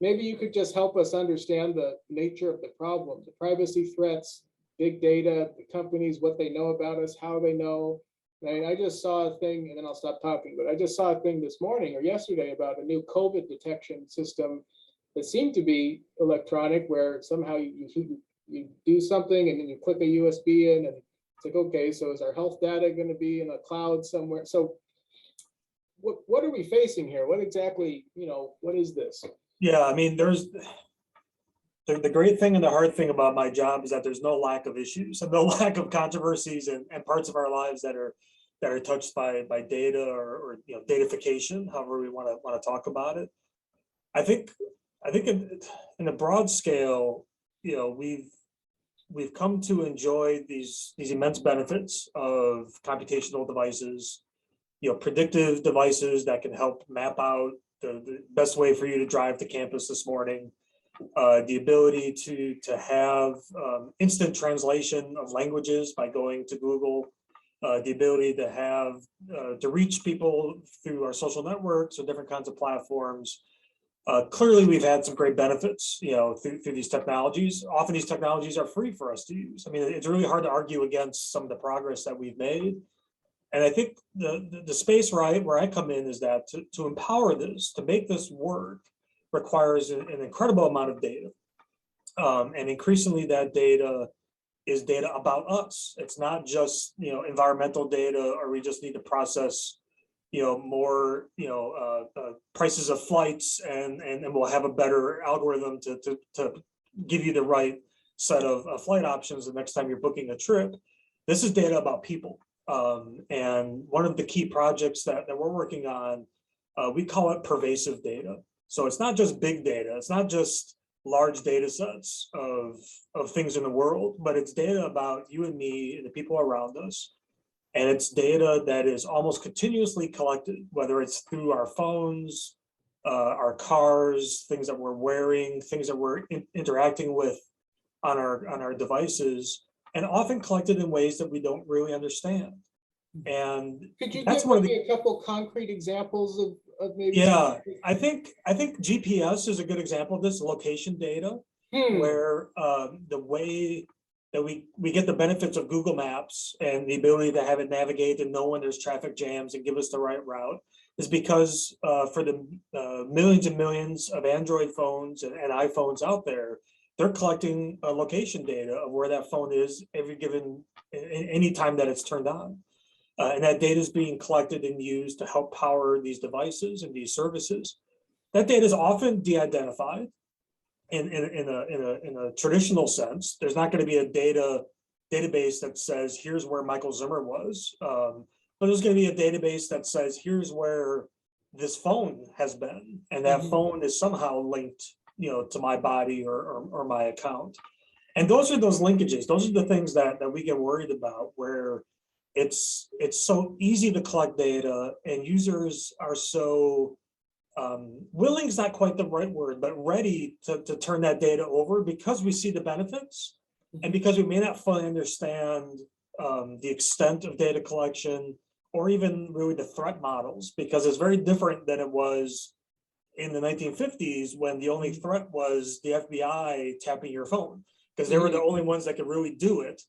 maybe you could just help us understand the nature of the problem, the privacy threats, big data, the companies, what they know about us, how they know. And I just saw a thing, and then I'll stop talking, but I just saw a thing this morning or yesterday about a new COVID detection system that seemed to be electronic, where somehow you do something and then you click a USB in, and it's like, okay, so is our health data going to be in a cloud somewhere? So what are we facing here? What exactly, what is this? Yeah, I mean, there's the great thing and the hard thing about my job is that there's no lack of issues and no lack of controversies and parts of our lives that are touched by data or datafication, however we want to talk about it. I think in a broad scale, we've come to enjoy these immense benefits of computational devices, predictive devices that can help map out the best way for you to drive to campus this morning, the ability to have instant translation of languages by going to Google, the ability to have to reach people through our social networks or different kinds of platforms. Clearly, we've had some great benefits, through these technologies. Often these technologies are free for us to use. I mean, it's really hard to argue against some of the progress that we've made. And I think the space where I come in is that to empower this, to make this work, requires an incredible amount of data. And increasingly that data is data about us. It's not just, environmental data, or we just need to process, more, prices of flights and we'll have a better algorithm to give you the right set of flight options the next time you're booking a trip. This is data about people. And one of the key projects that we're working on, we call it pervasive data. So it's not just big data, it's not just large data sets of things in the world, but it's data about you and me and the people around us. And it's data that is almost continuously collected, whether it's through our phones, our cars, things that we're wearing, things that we're interacting with on our devices, and often collected in ways that we don't really understand. And could you give maybe a couple concrete examples of maybe? Yeah, I think GPS is a good example of this, location data, where the way that we get the benefits of Google Maps and the ability to have it navigate and know when there's traffic jams and give us the right route is because for the millions and millions of Android phones and iPhones out there, they're collecting location data of where that phone is every given any time that it's turned on. And that data is being collected and used to help power these devices and these services. That data is often de-identified in a traditional sense. There's not going to be a database that says, here's where Michael Zimmer was. But there's going to be a database that says, here's where this phone has been. And that phone is somehow linked, to my body or my account. And those are those linkages. Those are the things that we get worried about, where it's so easy to collect data and users are so willing is not quite the right word, but ready to turn that data over because we see the benefits and because we may not fully understand the extent of data collection or even really the threat models, because it's very different than it was in the 1950s when the only threat was the FBI tapping your phone, because they were the only ones that could really do it.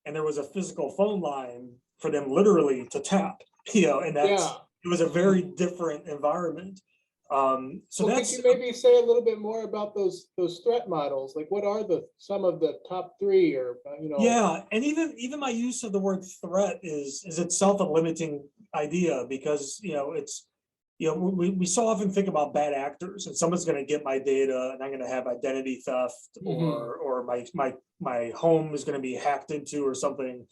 And there was a physical phone line for them literally to tap, and it was a very different environment. So that's, could you maybe say a little bit more about those threat models? Like, what are some of the top three, or Yeah, and even my use of the word threat is itself a limiting idea, because it's we so often think about bad actors, and someone's going to get my data and I'm going to have identity theft, or my home is going to be hacked into or something.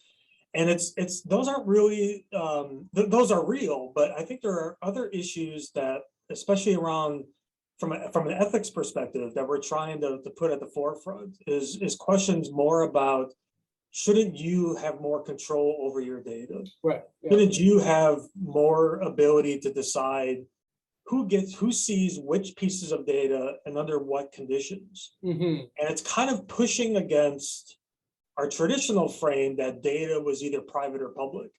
And it's those aren't really those are real, but I think there are other issues that, especially around from an ethics perspective, that we're trying to put at the forefront is questions more about, shouldn't you have more control over your data? Right. Yeah. Shouldn't you have more ability to decide who sees which pieces of data and under what conditions? And it's kind of pushing against our traditional frame that data was either private or public.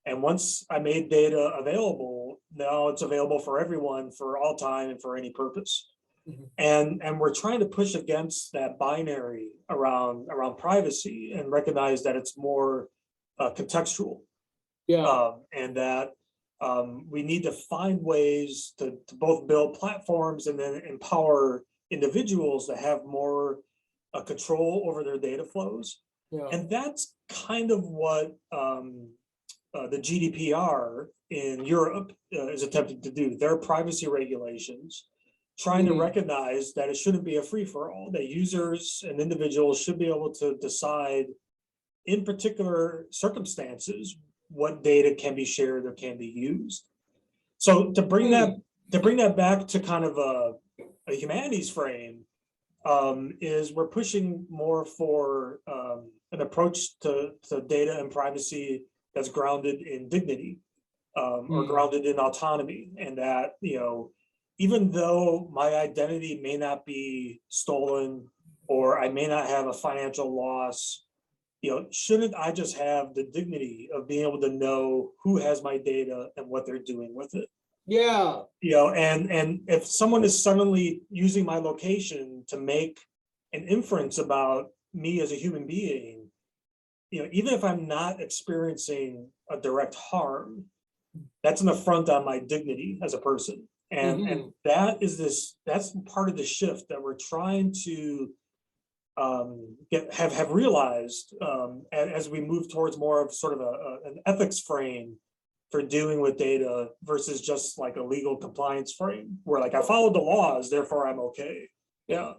And once I made data available, now it's available for everyone for all time and for any purpose. Mhm. And we're trying to push against that binary around privacy and recognize that it's more contextual, Yeah, and that we need to find ways to both build platforms and then empower individuals to have more control over their data flows. yeah. And that's kind of what the GDPR in Europe is attempting to do. Their privacy regulations, trying to Mm, recognize that it shouldn't be a free for all, that users and individuals should be able to decide in particular circumstances what data can be shared or can be used. So mm, to bring that back to kind of a humanities frame, is we're pushing more for an approach to data and privacy that's grounded in dignity, or mm. grounded in autonomy, and that, even though my identity may not be stolen or I may not have a financial loss, shouldn't I just have the dignity of being able to know who has my data and what they're doing with it? Yeah, And if someone is suddenly using my location to make an inference about me as a human being, even if I'm not experiencing a direct harm, that's an affront on my dignity as a person. And mhm. that's part of the shift that we're trying to have realized, as we move towards more of sort of an ethics frame for dealing with data versus just like a legal compliance frame where like I followed the laws, therefore I'm okay. Yeah.